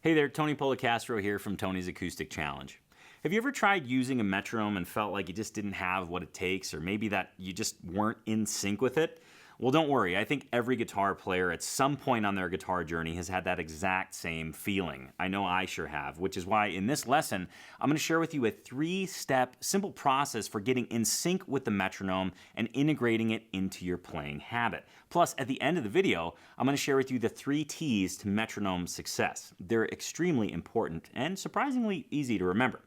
Hey there, Tony Polecastro here from Tony's Acoustic Challenge. Have you ever tried using a metronome and felt like you just didn't have what it takes, or maybe that you just weren't in sync with it? Well, don't worry. I think every guitar player at some point on their guitar journey has had that exact same feeling. I know I sure have, which is why in this lesson, I'm going to share with you a 3-step simple process for getting in sync with the metronome and integrating it into your playing habit. Plus, at the end of the video, I'm going to share with you the 3 T's to metronome success. They're extremely important and surprisingly easy to remember.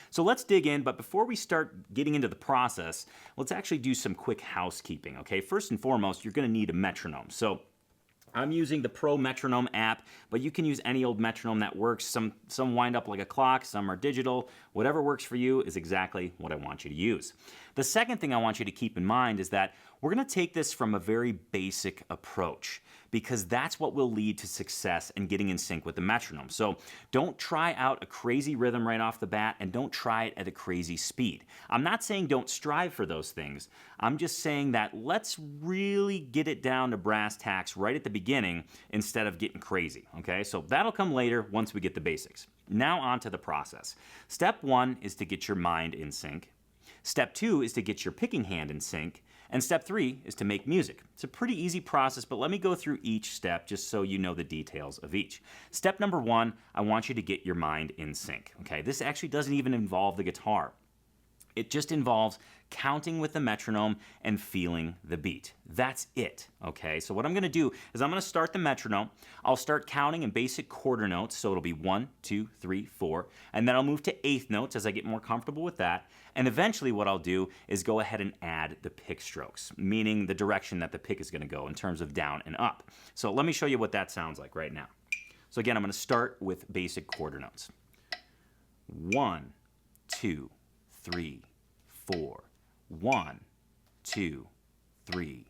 So let's dig in, but before we start getting into the process, let's actually do some quick housekeeping, okay? First and foremost, you're gonna need a metronome. So I'm using the Pro Metronome app, but you can use any old metronome that works. Some wind up like a clock, some are digital. Whatever works for you is exactly what I want you to use. The second thing I want you to keep in mind is that we're gonna take this from a very basic approach, because that's what will lead to success in getting in sync with the metronome. So don't try out a crazy rhythm right off the bat, and don't try it at a crazy speed. I'm not saying don't strive for those things. I'm just saying that let's really get it down to brass tacks right at the beginning instead of getting crazy, okay? So that'll come later once we get the basics. Now on to the process. Step 1 is to get your mind in sync. Step 2 is to get your picking hand in sync. And step 3 is to make music. It's a pretty easy process, but let me go through each step just so you know the details of each. Step number 1, I want you to get your mind in sync. Okay, this actually doesn't even involve the guitar. It just involves counting with the metronome and feeling the beat. That's it, okay? So what I'm gonna do is I'm gonna start the metronome. I'll start counting in basic quarter notes, so it'll be 1, 2, 3, 4, and then I'll move to eighth notes as I get more comfortable with that. And eventually what I'll do is go ahead and add the pick strokes, meaning the direction that the pick is gonna go in terms of down and up. So let me show you what that sounds like right now. So again, I'm gonna start with basic quarter notes. 1, 2, 3, 4. 1, 2, 3,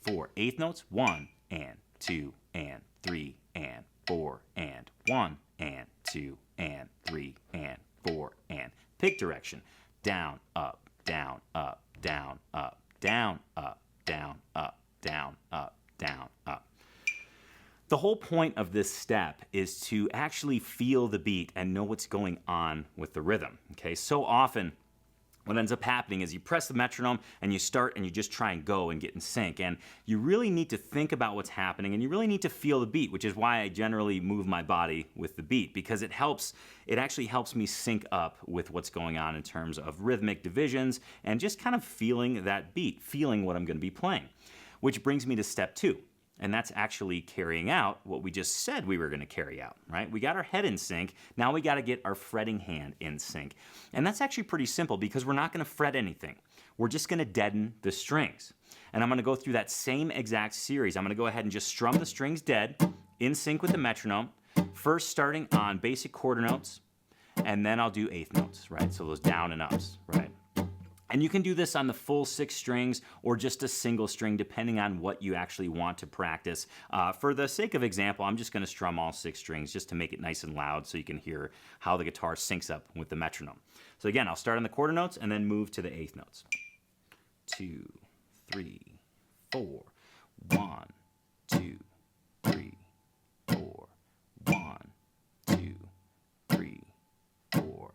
4. Eighth notes. 1 and 2 and 3 and 4 and 1 and 2 and 3 and 4 and pick direction. Down, up, down, up, down, up, down, up, down, up, down, up, down, up. The whole point of this step is to actually feel the beat and know what's going on with the rhythm. Okay, so often what ends up happening is you press the metronome and you start and you just try and go and get in sync. And you really need to think about what's happening, and you really need to feel the beat, which is why I generally move my body with the beat, because it actually helps me sync up with what's going on in terms of rhythmic divisions and just kind of feeling that beat, feeling what I'm going to be playing. Which brings me to step 2. And that's actually carrying out what we just said we were going to carry out, right? We got our head in sync. Now we got to get our fretting hand in sync. And that's actually pretty simple, because we're not going to fret anything. We're just going to deaden the strings. And I'm going to go through that same exact series. I'm going to go ahead and just strum the strings dead, in sync with the metronome, first starting on basic quarter notes, and then I'll do eighth notes, right? So those down and ups, right? And you can do this on the full 6 strings or just a single string, depending on what you actually want to practice. For the sake of example, I'm just going to strum all 6 strings just to make it nice and loud so you can hear how the guitar syncs up with the metronome. So again, I'll start on the quarter notes and then move to the eighth notes. 2, 3, 4. 1, 2, 3, 4. 1, 2, 3, 4.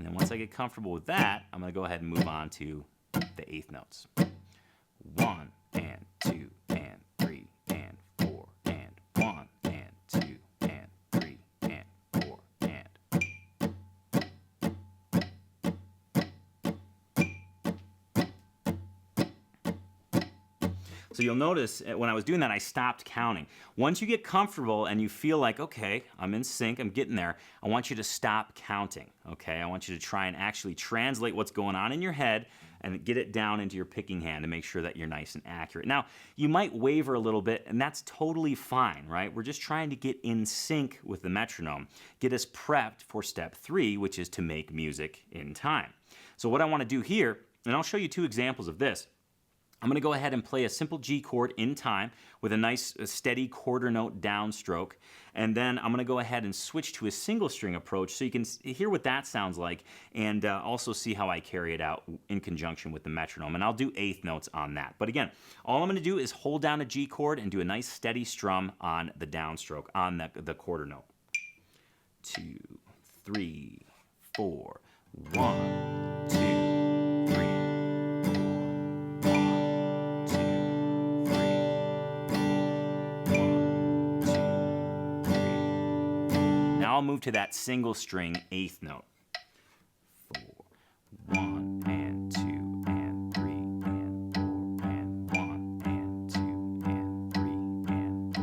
And then once I get comfortable with that, I'm going to go ahead and move on to the eighth notes. 1 and 2 and 3 and 4 and 1 and 2 and 3 and 4 and. So you'll notice when I was doing that, I stopped counting. Once you get comfortable and you feel like, okay, I'm in sync, I'm getting there, I want you to stop counting, okay? I want you to try and actually translate what's going on in your head and get it down into your picking hand to make sure that you're nice and accurate. Now, you might waver a little bit, and that's totally fine, right? We're just trying to get in sync with the metronome, get us prepped for step 3, which is to make music in time. So what I want to do here, and I'll show you 2 examples of this. I'm going to go ahead and play a simple G chord in time with a nice steady quarter note downstroke. And then I'm going to go ahead and switch to a single string approach so you can hear what that sounds like and also see how I carry it out in conjunction with the metronome. And I'll do eighth notes on that. But again, all I'm going to do is hold down a G chord and do a nice steady strum on the downstroke, on the quarter note. 2, 3, 4, 1, 2, 3. Now I'll move to that single string eighth note. 4, 1 and 2 and 3 and 4 and 1 and 2 and 3 and 4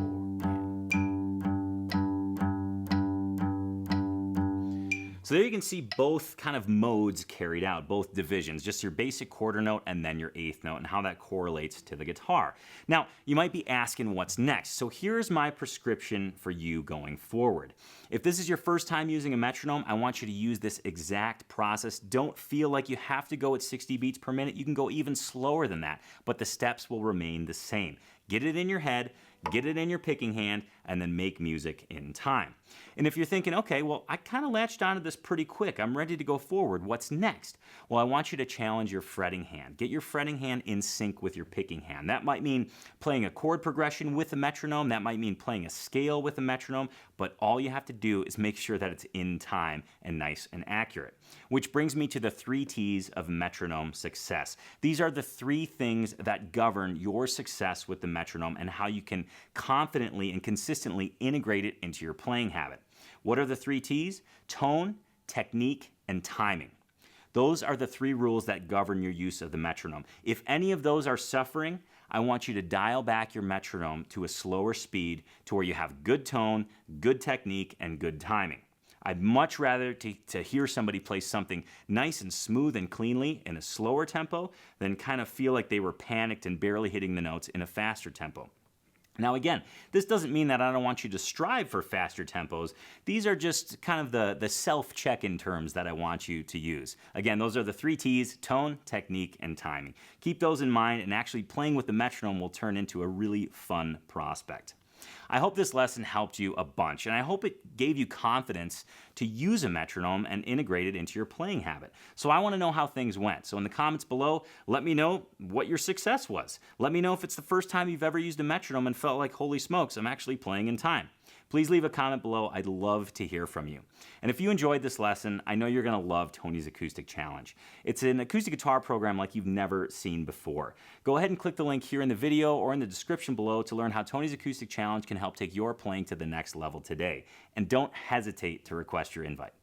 and... So there you can see both kind of modes carried out, both divisions, just your basic quarter note and then your eighth note and how that correlates to the guitar. Now, you might be asking what's next. So here's my prescription for you going forward. If this is your first time using a metronome, I want you to use this exact process. Don't feel like you have to go at 60 beats per minute. You can go even slower than that, but the steps will remain the same. Get it in your head, get it in your picking hand, and then make music in time. And if you're thinking, okay, well, I kind of latched onto this pretty quick. I'm ready to go forward. What's next? Well, I want you to challenge your fretting hand. Get your fretting hand in sync with your picking hand. That might mean playing a chord progression with a metronome. That might mean playing a scale with a metronome. But all you have to do is make sure that it's in time and nice and accurate. Which brings me to the 3 T's of metronome success. These are the 3 things that govern your success with the metronome and how you can confidently and consistently integrate it into your playing habit. What are the 3 T's? Tone, technique, and timing. Those are the 3 rules that govern your use of the metronome. If any of those are suffering, I want you to dial back your metronome to a slower speed to where you have good tone, good technique, and good timing. I'd much rather to hear somebody play something nice and smooth and cleanly in a slower tempo than kind of feel like they were panicked and barely hitting the notes in a faster tempo. Now again, this doesn't mean that I don't want you to strive for faster tempos. These are just kind of the self-check-in terms that I want you to use. Again, those are the 3 T's: tone, technique, and timing. Keep those in mind, and actually playing with the metronome will turn into a really fun prospect. I hope this lesson helped you a bunch, and I hope it gave you confidence to use a metronome and integrate it into your playing habit. So I want to know how things went. So in the comments below, let me know what your success was. Let me know if it's the first time you've ever used a metronome and felt like, holy smokes, I'm actually playing in time. Please leave a comment below. I'd love to hear from you. And if you enjoyed this lesson, I know you're going to love Tony's Acoustic Challenge. It's an acoustic guitar program like you've never seen before. Go ahead and click the link here in the video or in the description below to learn how Tony's Acoustic Challenge can help take your playing to the next level today. And don't hesitate to request your invite.